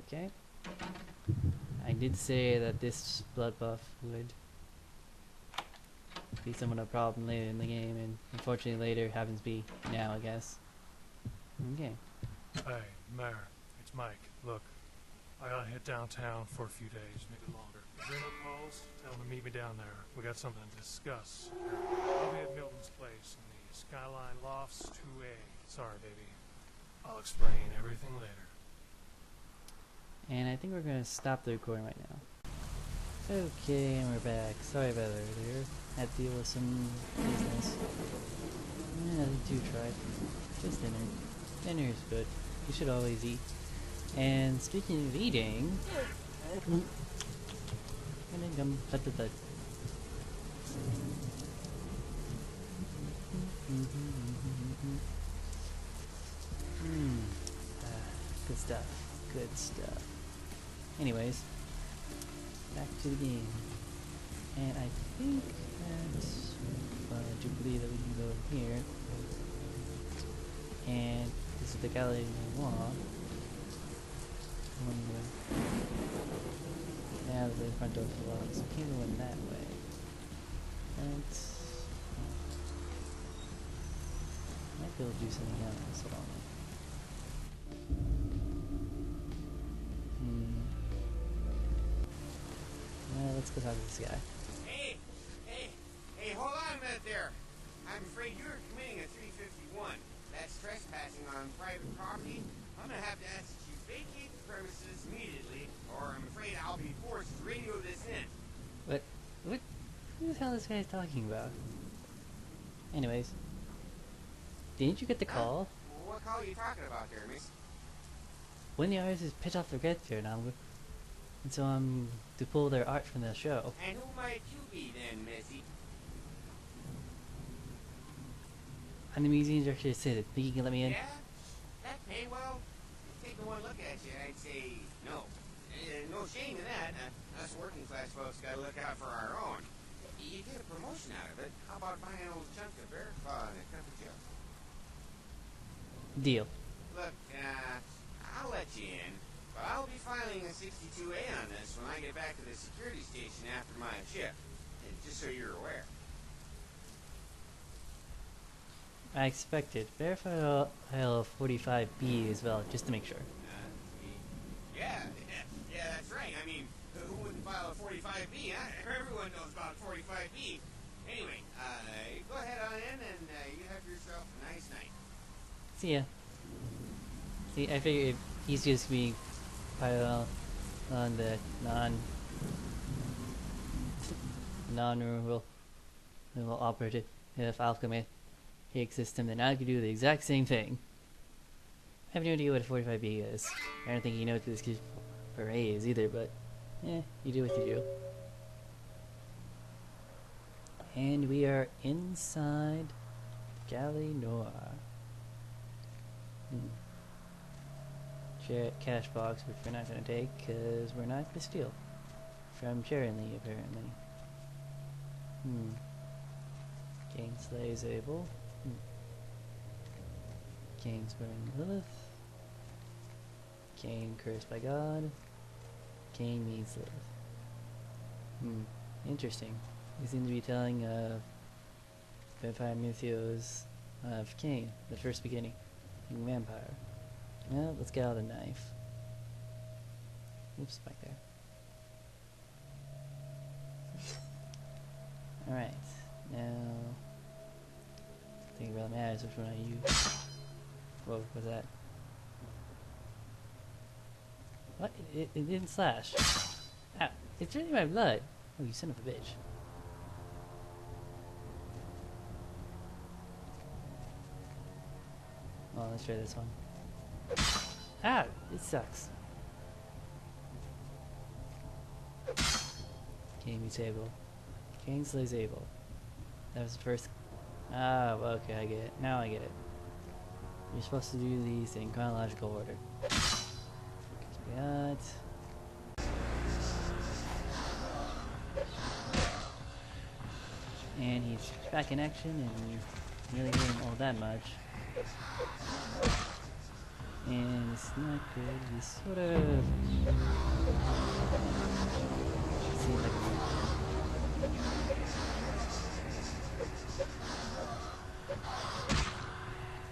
Okay. I did say that this blood buff would be somewhat of a problem later in the game, and unfortunately later happens to be now, I guess. Okay. Hey, Mayor, it's Mike. Look, I gotta hit downtown for a few days, maybe longer. If Reno calls, tell him to meet me down there. We got something to discuss. I'll be at Milton's place in the Skyline Lofts 2A. Sorry, baby. I'll explain everything later. And I think we're gonna stop the recording right now. Okay, and we're back. Sorry about earlier. Had to deal with some business. Nothing too tried. Just dinner. Dinner is good. You should always eat. And speaking of eating, good stuff. Good stuff. Anyways, back to the game. And I think that's Jubilee that we can go in here. And this is the gallery Noir. Now the front door closed. I can't go in that way. Let's. Might be able to do something else. Hold on. Let's go talk to this guy. Hey, hold on a minute there. I'm afraid you're committing a 351. That's trespassing on private property. I'm gonna have to ask that you vacate the premises immediately, or I'm afraid I'll be forced to radio this in. What? Who the hell is this guy talking about? Anyways, didn't you get the call? What call are you talking about there, miss? When the artists pitch off their get here now, and so I'm to pull their art from the show. And who might you be then, missy? I'm the museum director. Said, think you can let me in? Yeah? That pay well? Take one look at you, I'd say no. No shame in that. Us working class folks gotta look out for our own. You get a promotion out of it. How about buying an old chunk of bear claw and a cup of joe? Deal. Look, I'll let you in, but I'll be filing a 62A on this when I get back to the security station after my shift. Just so you're aware. I expected. Verify file 45B as well, just to make sure. Yeah, that's right. I mean, who wouldn't file a 45B, huh? Everyone knows about 45B. Anyway, go ahead on in and you have yourself a nice night. See ya. See, I figured he's just being piled on the non-rural operative file command system, then I could do the exact same thing. I have no idea what a 45B is. I don't think you know what this array is either, but you do what you do. And we are inside Galley Noir. Cash box, which we're not going to take because we're not going to steal from Cherry-Lee, apparently. Cain slays Abel. Cain's burning Lilith. Cain cursed by God. Cain meets Lilith. Interesting. We seem to be telling of vampire mythos of Cain, the first beginning, vampire. Well, let's get out a knife. Oops, back there. Alright, now I think it really matters which one I use. Whoa, what's that? What? It didn't slash. Ah, it's really my blood. Oh, you son of a bitch. Well, let's try this one. Ah, it sucks. Cain meets Abel. Cain slays Abel. That was the first. Ah, well, okay, I get it. Now I get it. You're supposed to do these in chronological order. Got. And he's back in action, and you really hit him all that much. And it's not good. He's sort of seems like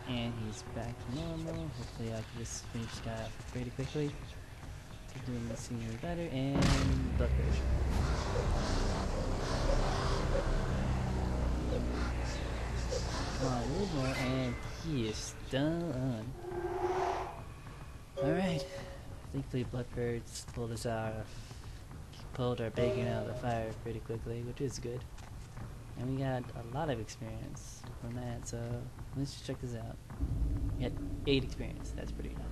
and he's back to normal. Hopefully I can just finish this guy off pretty quickly. Keep doing the senior better and blood pressure. Come on, a little more and he is done. Alright. Thankfully Bloodbirds pulled our bacon out of the fire pretty quickly, which is good. And we got a lot of experience from that, so let's just check this out. We had 8 experience, that's pretty good.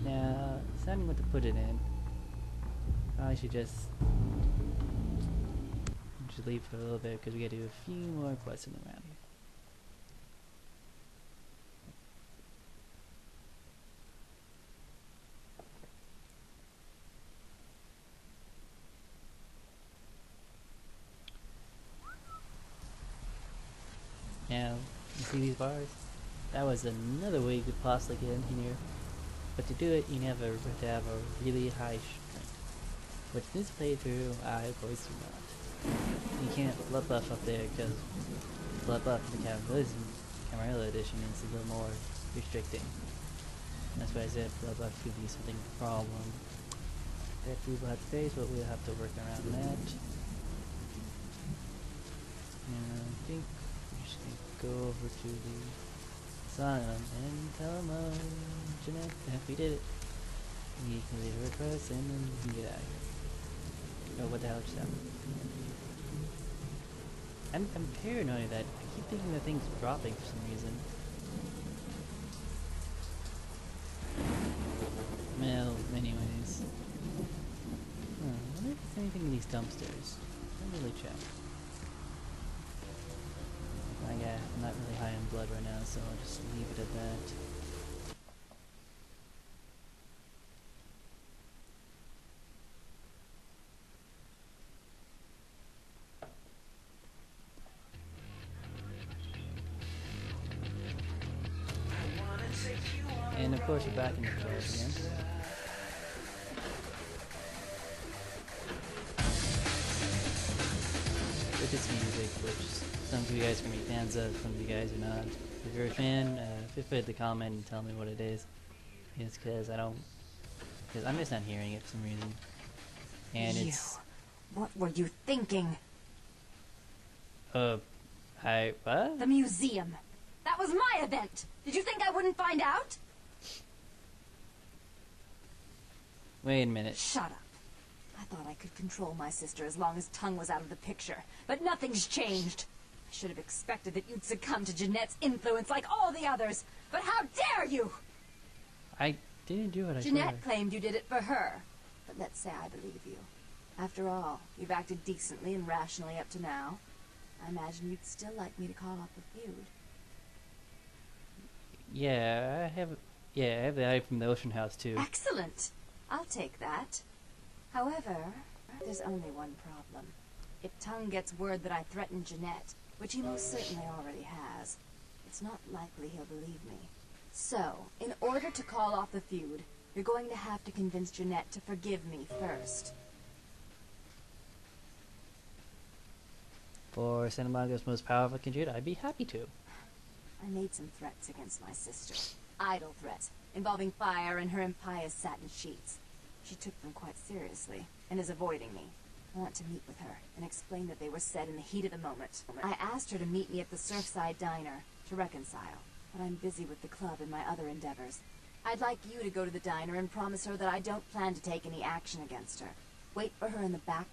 Now, deciding what to put it in. Probably should leave for a little bit because we gotta do a few more quests in the round here. Now, you see these bars? That was another way you could possibly get in here. But to do it, you have to have a really high strength. Which this playthrough, I of course do not. You can't blood buff up there because blood buff in the Camarilla edition is a little more restricting. That's why I said blood buff could be something problem that we will have to face, but we'll have to work around that. And I think we're just going to go over to the asylum and tell them, Jeanette, we did it. We can leave a request and then we can get out of here. Oh, what the hell just happened? I'm paranoid that I keep thinking the thing's dropping for some reason. Well, anyways. I wonder if there's anything in these dumpsters. I'll really check. I'm not really high on blood right now, so I'll just leave it at that. And of course we're back in the cars again. With this music, which some of you guys are going to be fans of, some of you guys are not. If you're a fan, feel free to comment and tell me what it is. It's because I'm just not hearing it for some reason. And it's... What were you thinking? What? The museum. That was my event. Did you think I wouldn't find out? Wait a minute. Shut up. I thought I could control my sister as long as Tongue was out of the picture. But nothing's changed. I should have expected that you'd succumb to Jeanette's influence like all the others. But how dare you! I didn't do it, I Jeanette swear. claimed you did it for her. But let's say I believe you. After all, you've acted decently and rationally up to now. I imagine you'd still like me to call off the feud. Yeah, I have the eye from the Ocean House too. Excellent. I'll take that. However, there's only one problem. If Tongue gets word that I threatened Jeanette, which he most certainly already has, it's not likely he'll believe me. So, in order to call off the feud, you're going to have to convince Jeanette to forgive me first. For Santa Monica's most powerful computer, I'd be happy to. I made some threats against my sister. Idle threats, involving fire and her impious satin sheets. She took them quite seriously, and is avoiding me. I want to meet with her, and explain that they were said in the heat of the moment. I asked her to meet me at the Surfside Diner, to reconcile, but I'm busy with the club and my other endeavors. I'd like you to go to the diner and promise her that I don't plan to take any action against her. Wait for her in the back